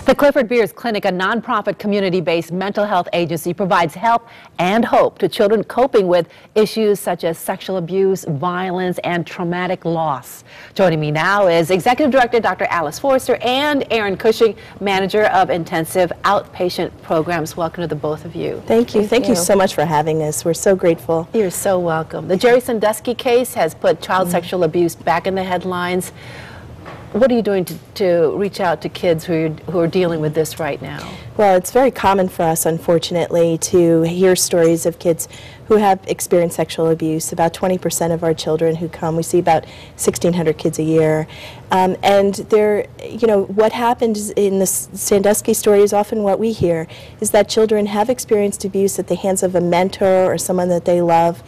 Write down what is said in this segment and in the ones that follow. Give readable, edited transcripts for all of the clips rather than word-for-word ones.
The Clifford Beers Clinic, a nonprofit community-based mental health agency, provides help and hope to children coping with issues such as sexual abuse, violence, and traumatic loss. Joining me now is Executive Director Dr. Alice Forster and Erin Cushing, Manager of Intensive Outpatient Programs. Welcome to the both of you. Thank you. Thank you so much for having us. We're so grateful. You're so welcome. The Jerry Sandusky case has put child sexual abuse back in the headlines. What are you doing to reach out to kids who are dealing with this right now? Well, it's very common for us, unfortunately, to hear stories of kids who have experienced sexual abuse. About 20% of our children who come, we see about 1,600 kids a year. And they're, what happened in the Sandusky story is often what we hear, is that children have experienced abuse at the hands of a mentor or someone that they love.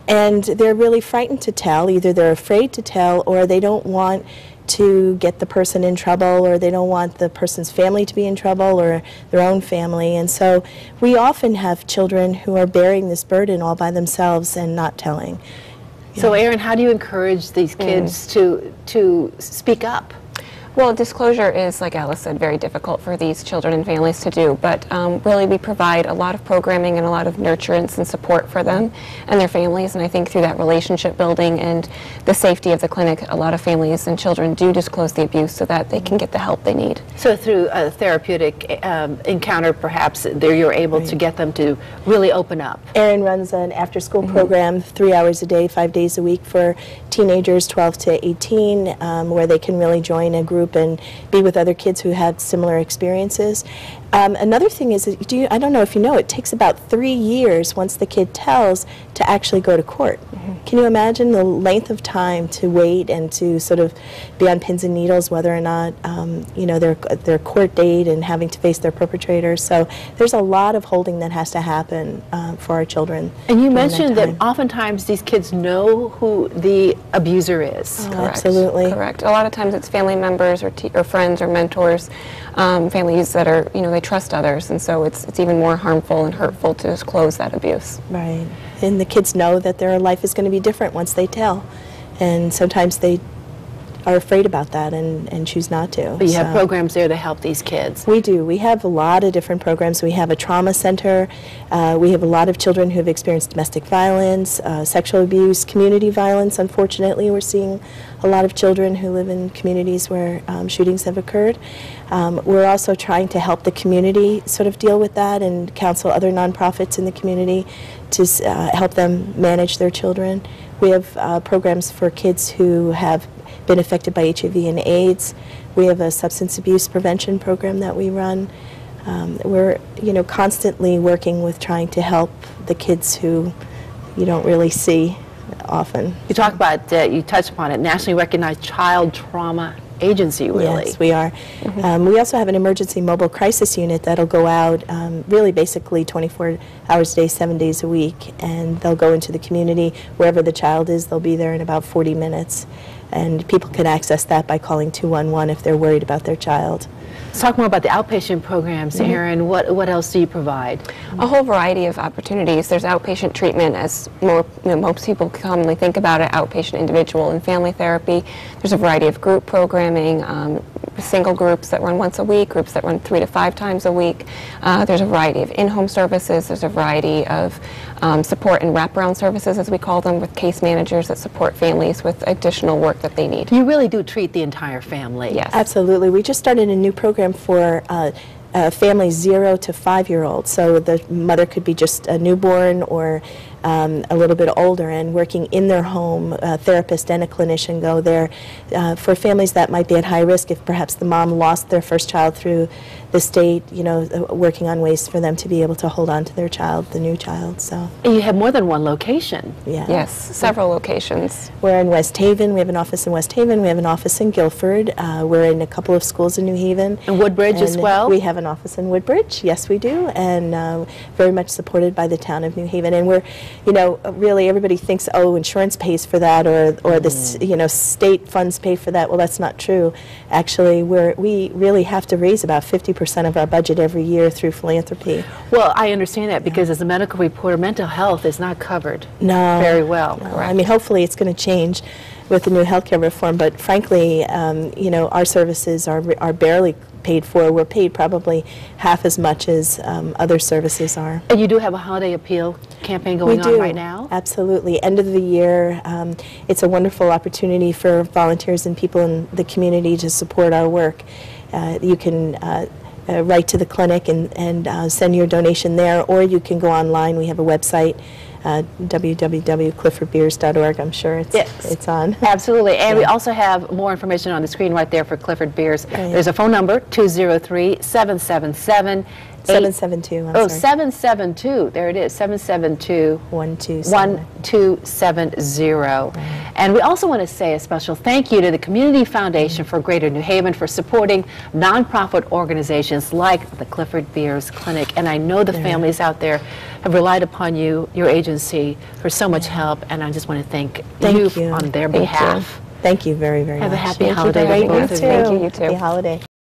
And they're really frightened to tell. Either they're afraid to tell or they don't want to get the person in trouble, or they don't want the person's family to be in trouble or their own family. And so we often have children who are bearing this burden all by themselves and not telling. So Erin, how do you encourage these kids to speak up? Well, disclosure is, like Alice said, very difficult for these children and families to do, but really we provide a lot of programming and a lot of nurturance and support for them and their families, and I think through that relationship building and the safety of the clinic, a lot of families and children do disclose the abuse so that they can get the help they need. So through a therapeutic encounter, perhaps, you're able to get them to really open up. Erin runs an after-school program 3 hours a day, 5 days a week for teenagers 12 to 18, where they can really join a group and be with other kids who had similar experiences. Another thing is, I don't know if you know, it takes about 3 years once the kid tells to actually go to court. Can you imagine the length of time to wait and to sort of be on pins and needles whether or not, their court date and having to face their perpetrators? So there's a lot of holding that has to happen for our children. And you mentioned that oftentimes these kids know who the abuser is. Oh, absolutely. Correct. A lot of times it's family members or friends or mentors, families that are, they trust others, and so it's even more harmful and hurtful to disclose that abuse. Right. And the kids know that their life is going to be different once they tell, and sometimes they are afraid about that and choose not to. But you have programs there to help these kids. We do. We have a lot of different programs. We have a trauma center. We have a lot of children who have experienced domestic violence, sexual abuse, community violence. Unfortunately, we're seeing a lot of children who live in communities where shootings have occurred. We're also trying to help the community sort of deal with that and counsel other nonprofits in the community to help them manage their children. We have programs for kids who have been affected by HIV and AIDS. We have a substance abuse prevention program that we run. We're, constantly working with trying to help the kids who you don't really see often. You talk about, you touched upon it, nationally recognized child trauma agency, really. Yes, we are. We also have an emergency mobile crisis unit that'll go out really basically 24 hours a day, 7 days a week, and they'll go into the community. Wherever the child is, they'll be there in about 40 minutes. And people can access that by calling 211 if they're worried about their child. Let's talk more about the outpatient programs, Erin. What else do you provide? A whole variety of opportunities. There's outpatient treatment, as most people commonly think about it, outpatient individual and family therapy. There's a variety of group programming, single groups that run once a week, groups that run 3 to 5 times a week. There's a variety of in-home services. There's a variety of support and wraparound services, as we call them, with case managers that support families with additional work that they need. You really do treat the entire family. Yes. Absolutely. We just started a new program for families 0 to 5-year-olds. So the mother could be just a newborn or a little bit older, and working in their home, a therapist and a clinician go there for families that might be at high risk if perhaps the mom lost their first child through the state, working on ways for them to be able to hold on to their child, the new child. So. And you have more than one location. Yeah. Yes, several locations. We're in West Haven. We have an office in West Haven. We have an office in Guilford. We're in a couple of schools in New Haven. And Woodbridge as well? We have an office in Woodbridge. Yes, we do. And very much supported by the town of New Haven. And we're, really everybody thinks, oh, insurance pays for that, or this, state funds pay for that. Well, that's not true. Actually, we really have to raise about 50% of our budget every year through philanthropy. Well, I understand that because as a medical reporter, mental health is not covered very well. No. I mean, hopefully it's going to change. with the new healthcare reform. But frankly, you know, our services are barely paid for. We're paid probably half as much as other services are. And you do have a holiday appeal campaign going on right now? Absolutely. End of the year, it's a wonderful opportunity for volunteers and people in the community to support our work. You can write to the clinic and send your donation there, or you can go online. We have a website, www.cliffordbeers.org. I'm sure it's on. Absolutely. And we also have more information on the screen right there for Clifford Beers. Right. There's a phone number, 203-777. 772, I'm sorry. 772. There it is, 772 1270. And we also want to say a special thank you to the Community Foundation for Greater New Haven for supporting nonprofit organizations like the Clifford Beers Clinic. And I know the families out there have relied upon you, your agency, for so much help. And I just want to thank you on their behalf. Thank you very, very much. Have a happy holiday. Thank you, you too. Happy holiday.